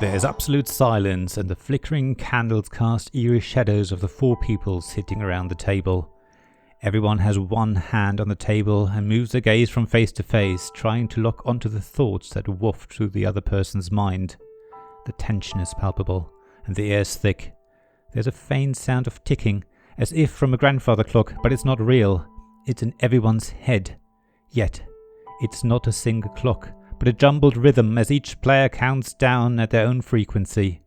There is absolute silence, and the flickering candles cast eerie shadows of the four people sitting around the table. Everyone has one hand on the table and moves their gaze from face to face, trying to lock onto the thoughts that waft through the other person's mind. The tension is palpable, and the air is thick. There's a faint sound of ticking, as if from a grandfather clock, but it's not real. It's in everyone's head. Yet, it's not a single clock, but a jumbled rhythm as each player counts down at their own frequency.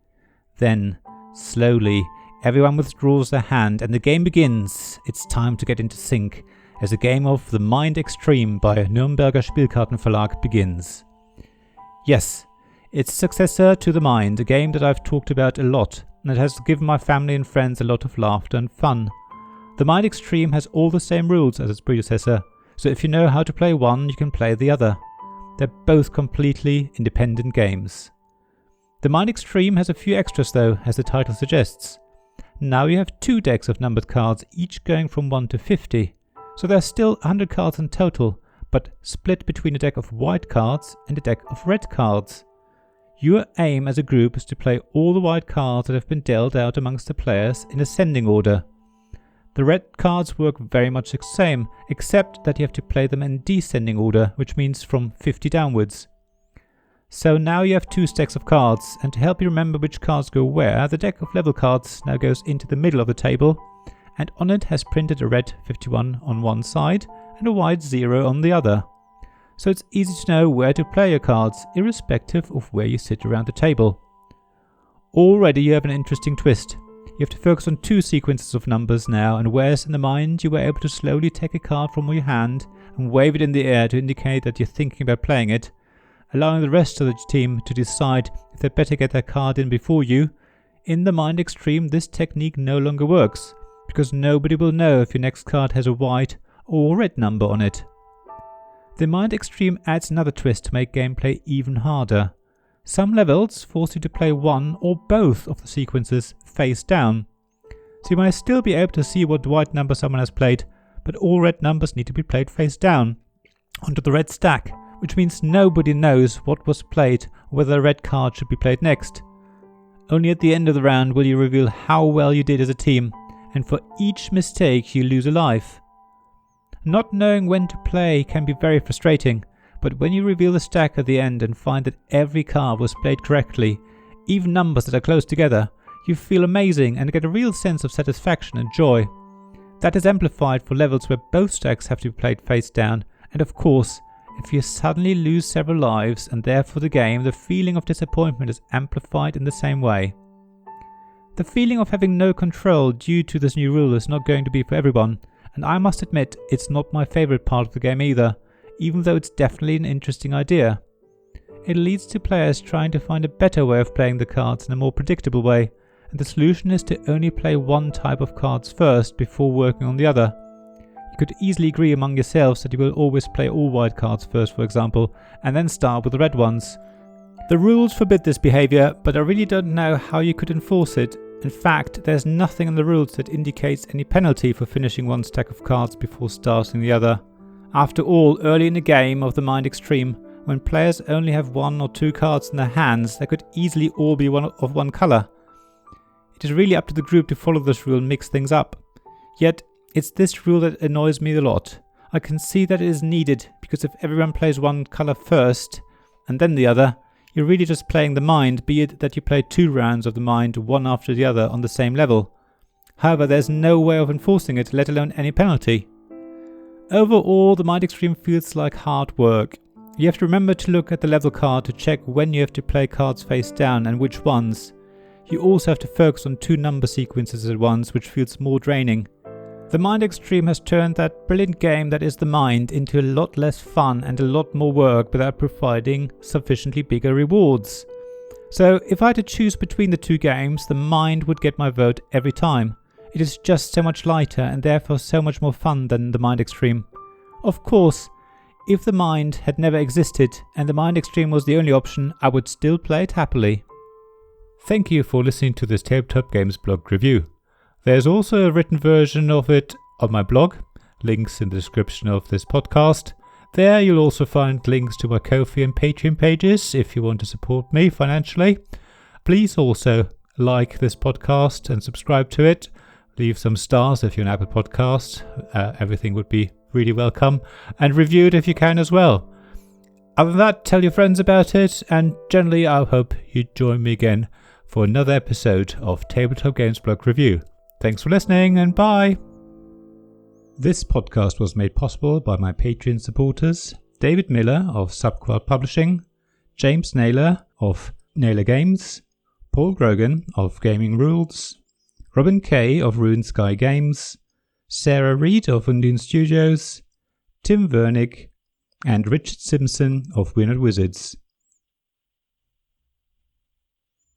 Then, slowly, everyone withdraws their hand and the game begins. It's time to get into sync as the game of The Mind Extreme by Nürnberger-Spielkarten-Verlag begins. Yes, it's a successor to The Mind, a game that I've talked about a lot, and it has given my family and friends a lot of laughter and fun. The Mind Extreme has all the same rules as its predecessor, so if you know how to play one, you can play the other. They're both completely independent games. The Mind Extreme has a few extras though, as the title suggests. Now you have 2 decks of numbered cards, each going from 1 to 50. So there are still 100 cards in total, but split between a deck of white cards and a deck of red cards. Your aim as a group is to play all the white cards that have been dealt out amongst the players in ascending order. The red cards work very much the same, except that you have to play them in descending order, which means from 50 downwards. So now you have 2 stacks of cards, and to help you remember which cards go where, the deck of level cards now goes into the middle of the table, and on it has printed a red 51 on one side and a white 0 on the other. So it's easy to know where to play your cards, irrespective of where you sit around the table. Already you have an interesting twist. You have to focus on 2 sequences of numbers now, and whereas in the mind you were able to slowly take a card from your hand and wave it in the air to indicate that you're thinking about playing it, allowing the rest of the team to decide if they better get their card in before you, in the Mind Extreme this technique no longer works, because nobody will know if your next card has a white or red number on it. The Mind Extreme adds another twist to make gameplay even harder. Some levels force you to play one or both of the sequences face down. So you might still be able to see what white number someone has played, but all red numbers need to be played face down, onto the red stack, which means nobody knows what was played or whether a red card should be played next. Only at the end of the round will you reveal how well you did as a team, and for each mistake you lose a life. Not knowing when to play can be very frustrating, but when you reveal the stack at the end and find that every card was played correctly, even numbers that are close together, you feel amazing and get a real sense of satisfaction and joy. That is amplified for levels where both stacks have to be played face down, and of course, if you suddenly lose several lives and therefore the game, the feeling of disappointment is amplified in the same way. The feeling of having no control due to this new rule is not going to be for everyone, and I must admit it's not my favourite part of the game either, even though it's definitely an interesting idea. It leads to players trying to find a better way of playing the cards in a more predictable way, and the solution is to only play one type of cards first before working on the other. You could easily agree among yourselves that you will always play all white cards first, for example, and then start with the red ones. The rules forbid this behaviour, but I really don't know how you could enforce it. In fact, there's nothing in the rules that indicates any penalty for finishing one stack of cards before starting the other. After all, early in the game of the Mind Extreme, when players only have 1 or 2 cards in their hands, they could easily all be of one colour. It is really up to the group to follow this rule and mix things up. Yet, it's this rule that annoys me a lot. I can see that it is needed, because if everyone plays one colour first, and then the other, you're really just playing the mind, be it that you play 2 rounds of the mind, one after the other, on the same level. However, there's no way of enforcing it, let alone any penalty. Overall, the Mind Extreme feels like hard work. You have to remember to look at the level card to check when you have to play cards face down and which ones. You also have to focus on 2 number sequences at once, which feels more draining. The Mind Extreme has turned that brilliant game that is the mind into a lot less fun and a lot more work without providing sufficiently bigger rewards. So if I had to choose between the 2 games, the mind would get my vote every time. It is just so much lighter and therefore so much more fun than the Mind Extreme. Of course, if the mind had never existed and the Mind Extreme was the only option, I would still play it happily. Thank you for listening to this Tabletop Games blog review. There's also a written version of it on my blog, links in the description of this podcast. There you'll also find links to my Ko-fi and Patreon pages if you want to support me financially. Please also like this podcast and subscribe to it. Leave some stars if you're an Apple Podcast. Everything would be really welcome. And review it if you can as well. Other than that, tell your friends about it. And generally, I hope you join me again for another episode of Tabletop Games Blog Review. Thanks for listening and bye. This podcast was made possible by my Patreon supporters, David Miller of Subquad Publishing, James Naylor of Naylor Games, Paul Grogan of Gaming Rules, Robin Kay of Rune Sky Games, Sarah Reed of Undine Studios, Tim Vernick, and Richard Simpson of Weird Wizards.